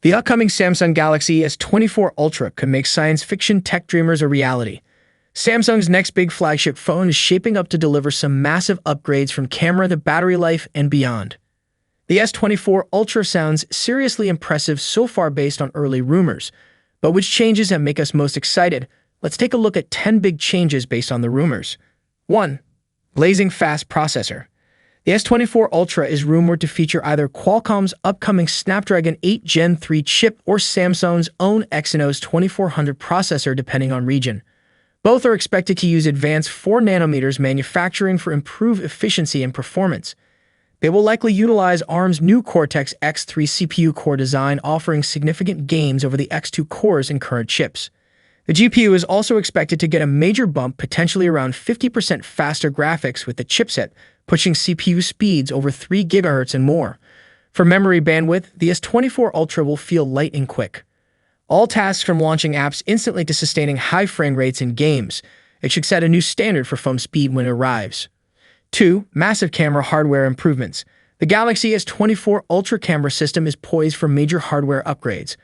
The upcoming Samsung Galaxy S24 Ultra could make science fiction tech dreamers a reality. Samsung's next big flagship phone is shaping up to deliver some massive upgrades from camera to battery life and beyond. The S24 Ultra sounds seriously impressive so far based on early rumors, but which changes have make us most excited? Let's take a look at 10 big changes based on the rumors. 1. Blazing fast processor. The S24 Ultra is rumored to feature either Qualcomm's upcoming Snapdragon 8 Gen 3 chip or Samsung's own Exynos 2400 processor depending on region. Both are expected to use advanced 4nm manufacturing for improved efficiency and performance. They will likely utilize ARM's new Cortex-X3 CPU core design, offering significant gains over the X2 cores in current chips. The GPU is also expected to get a major bump, potentially around 50% faster graphics with the chipset, pushing CPU speeds over 3 GHz and more. For memory bandwidth, the S24 Ultra will feel light and quick. All tasks from launching apps instantly to sustaining high frame rates in games. It should set a new standard for phone speed when it arrives. 2. Massive camera hardware improvements. The Galaxy S24 Ultra camera system is poised for major hardware upgrades.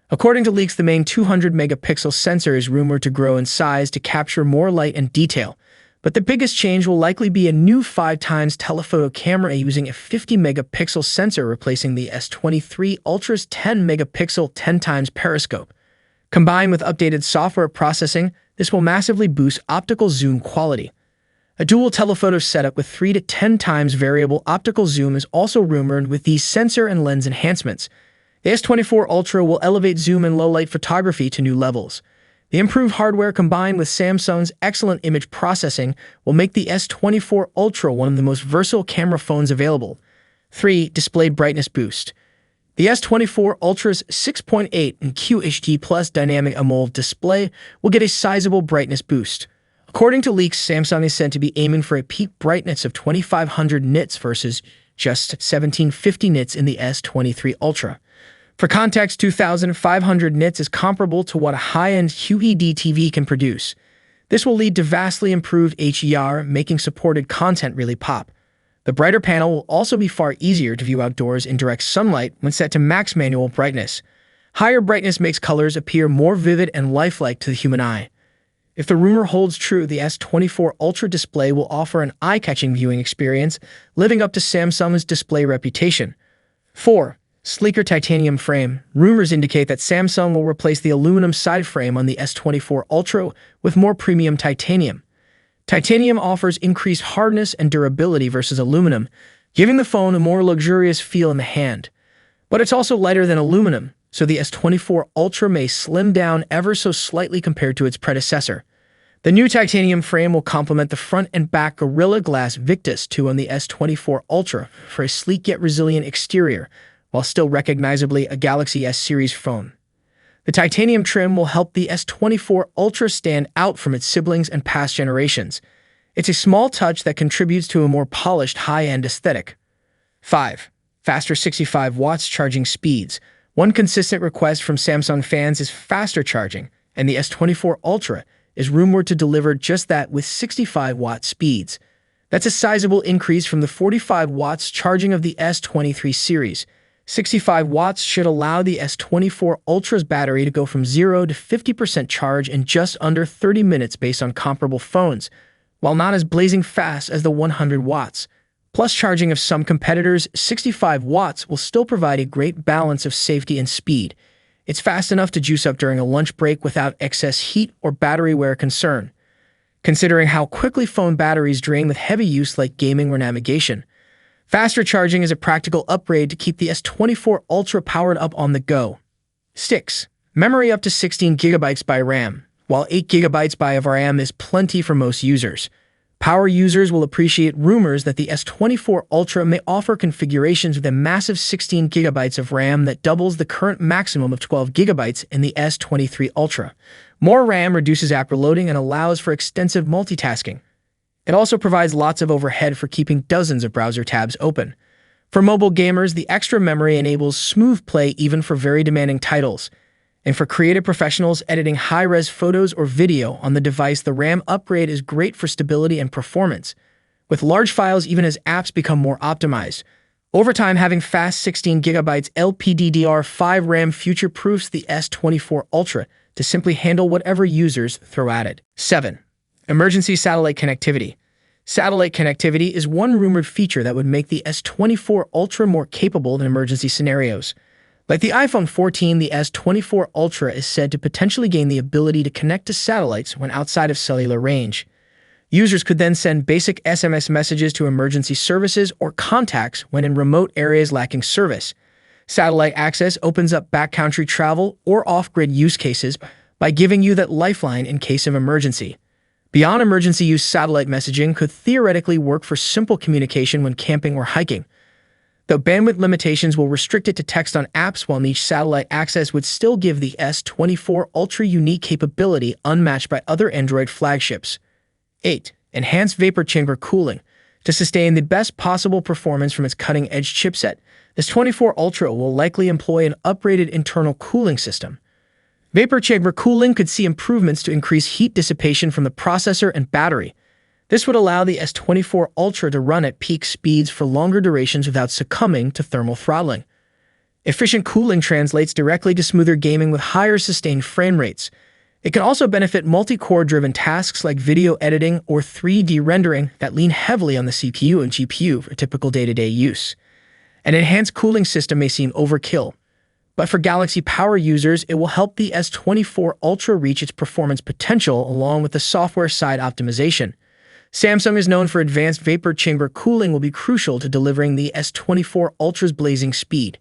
According to leaks, the main 200-megapixel sensor is rumored to grow in size to capture more light and detail. But the biggest change will likely be a new 5x telephoto camera using a 50-megapixel sensor, replacing the S23 Ultra's 10-megapixel 10x periscope. Combined with updated software processing, this will massively boost optical zoom quality. A dual telephoto setup with 3 to 10 times variable optical zoom is also rumored with these sensor and lens enhancements. The S24 Ultra will elevate zoom and low-light photography to new levels. The improved hardware combined with Samsung's excellent image processing will make the S24 Ultra one of the most versatile camera phones available. 3. Display brightness boost. The S24 Ultra's 6.8 and QHD Plus Dynamic AMOLED display will get a sizable brightness boost. According to leaks, Samsung is said to be aiming for a peak brightness of 2500 nits versus just 1750 nits in the S23 Ultra. For context, 2500 nits is comparable to what a high-end QED TV can produce. This will lead to vastly improved HDR, making supported content really pop. The brighter panel will also be far easier to view outdoors in direct sunlight when set to max manual brightness. Higher brightness makes colors appear more vivid and lifelike to the human eye. If the rumor holds true, the S24 Ultra display will offer an eye-catching viewing experience, living up to Samsung's display reputation. 4. Sleeker titanium frame. Rumors indicate that Samsung will replace the aluminum side frame on the S24 Ultra with more premium titanium. Titanium offers increased hardness and durability versus aluminum, giving the phone a more luxurious feel in the hand. But it's also lighter than aluminum, so the S24 Ultra may slim down ever so slightly compared to its predecessor. The new titanium frame will complement the front and back Gorilla Glass Victus 2 on the S24 Ultra for a sleek yet resilient exterior, while still recognizably a Galaxy S series phone. The titanium trim will help the S24 Ultra stand out from its siblings and past generations. It's a small touch that contributes to a more polished high-end aesthetic. 5. Faster 65 watts charging speeds. One consistent request from Samsung fans is faster charging, and the S24 Ultra is rumored to deliver just that with 65-watt speeds. That's a sizable increase from the 45 watts charging of the S23 series. 65 watts should allow the S24 Ultra's battery to go from 0 to 50% charge in just under 30 minutes based on comparable phones, while not as blazing fast as the 100 watts. Plus charging of some competitors, 65 watts will still provide a great balance of safety and speed. It's fast enough to juice up during a lunch break without excess heat or battery wear concern. Considering how quickly phone batteries drain with heavy use like gaming or navigation, faster charging is a practical upgrade to keep the S24 Ultra powered up on the go. 6. Memory up to 16 GB by RAM. While 8 GB by RAM is plenty for most users, power users will appreciate rumors that the S24 Ultra may offer configurations with a massive 16 GB of RAM that doubles the current maximum of 12 GB in the S23 Ultra. More RAM reduces app reloading and allows for extensive multitasking. It also provides lots of overhead for keeping dozens of browser tabs open. For mobile gamers, the extra memory enables smooth play even for very demanding titles. And for creative professionals editing high-res photos or video on the device, the RAM upgrade is great for stability and performance. With large files, even as apps become more optimized, Over time, having fast 16GB LPDDR5 RAM future-proofs the S24 Ultra to simply handle whatever users throw at it. 7. Emergency satellite connectivity. Satellite connectivity is one rumored feature that would make the S24 Ultra more capable in emergency scenarios. Like the iPhone 14, the S24 Ultra is said to potentially gain the ability to connect to satellites when outside of cellular range. Users could then send basic SMS messages to emergency services or contacts when in remote areas lacking service. Satellite access opens up backcountry travel or off-grid use cases by giving you that lifeline in case of emergency. Beyond emergency use, satellite messaging could theoretically work for simple communication when camping or hiking. Though bandwidth limitations will restrict it to text on apps, while niche satellite access would still give the S24 Ultra unique capability unmatched by other Android flagships. 8. Enhanced vapor chamber cooling. To sustain the best possible performance from its cutting-edge chipset, this S24 Ultra will likely employ an upgraded internal cooling system. Vapor chamber cooling could see improvements to increase heat dissipation from the processor and battery. This would allow the S24 Ultra to run at peak speeds for longer durations without succumbing to thermal throttling. Efficient cooling translates directly to smoother gaming with higher sustained frame rates. It can also benefit multi-core-driven tasks like video editing or 3D rendering that lean heavily on the CPU and GPU for typical day-to-day use. An enhanced cooling system may seem overkill, but for Galaxy Power users, it will help the S24 Ultra reach its performance potential along with the software side optimization. Samsung is known for advanced vapor chamber cooling will be crucial to delivering the S24 Ultra's blazing speed.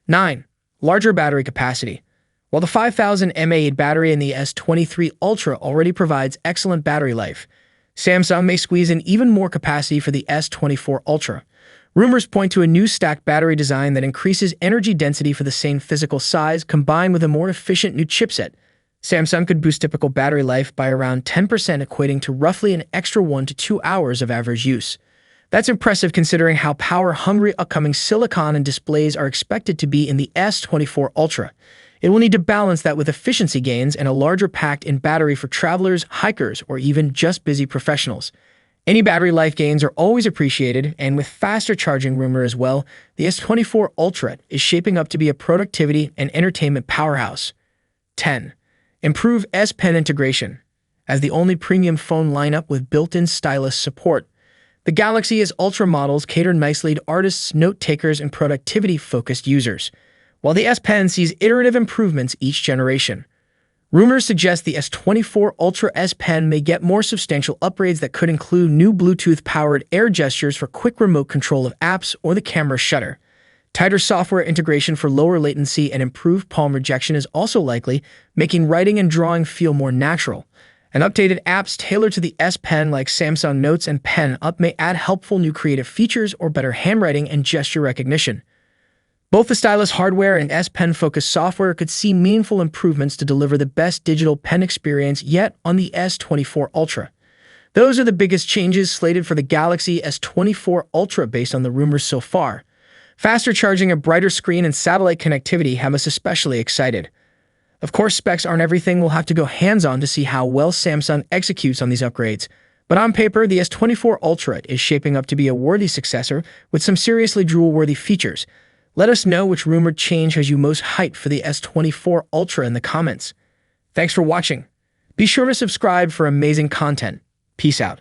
9. Larger battery capacity. While the 5000 mAh battery in the S23 Ultra already provides excellent battery life, Samsung may squeeze in even more capacity for the S24 Ultra. Rumors point to a new stacked battery design that increases energy density for the same physical size combined with a more efficient new chipset. Samsung could boost typical battery life by around 10%, equating to roughly an extra 1 to 2 hours of average use. That's impressive considering how power-hungry upcoming silicon and displays are expected to be in the S24 Ultra. It will need to balance that with efficiency gains and a larger packed-in battery for travelers, hikers, or even just busy professionals. Any battery life gains are always appreciated, and with faster charging rumor as well, the S24 Ultra is shaping up to be a productivity and entertainment powerhouse. 10. Improve S Pen integration. As the only premium phone lineup with built-in stylus support, the Galaxy S Ultra models cater nicely to artists, note-takers, and productivity-focused users, while the S Pen sees iterative improvements each generation. Rumors suggest the S24 Ultra S Pen may get more substantial upgrades that could include new Bluetooth-powered air gestures for quick remote control of apps or the camera shutter. Tighter software integration for lower latency and improved palm rejection is also likely, making writing and drawing feel more natural. And updated apps tailored to the S Pen like Samsung Notes and Pen Up may add helpful new creative features or better handwriting and gesture recognition. Both the stylus hardware and S Pen-focused software could see meaningful improvements to deliver the best digital pen experience yet on the S24 Ultra. Those are the biggest changes slated for the Galaxy S24 Ultra based on the rumors so far. Faster charging, a brighter screen, and satellite connectivity have us especially excited. Of course, specs aren't everything. We'll have to go hands-on to see how well Samsung executes on these upgrades. But on paper, the S24 Ultra is shaping up to be a worthy successor with some seriously drool-worthy features. Let us know which rumored change has you most hyped for the S24 Ultra in the comments. Thanks for watching. Be sure to subscribe for amazing content. Peace out.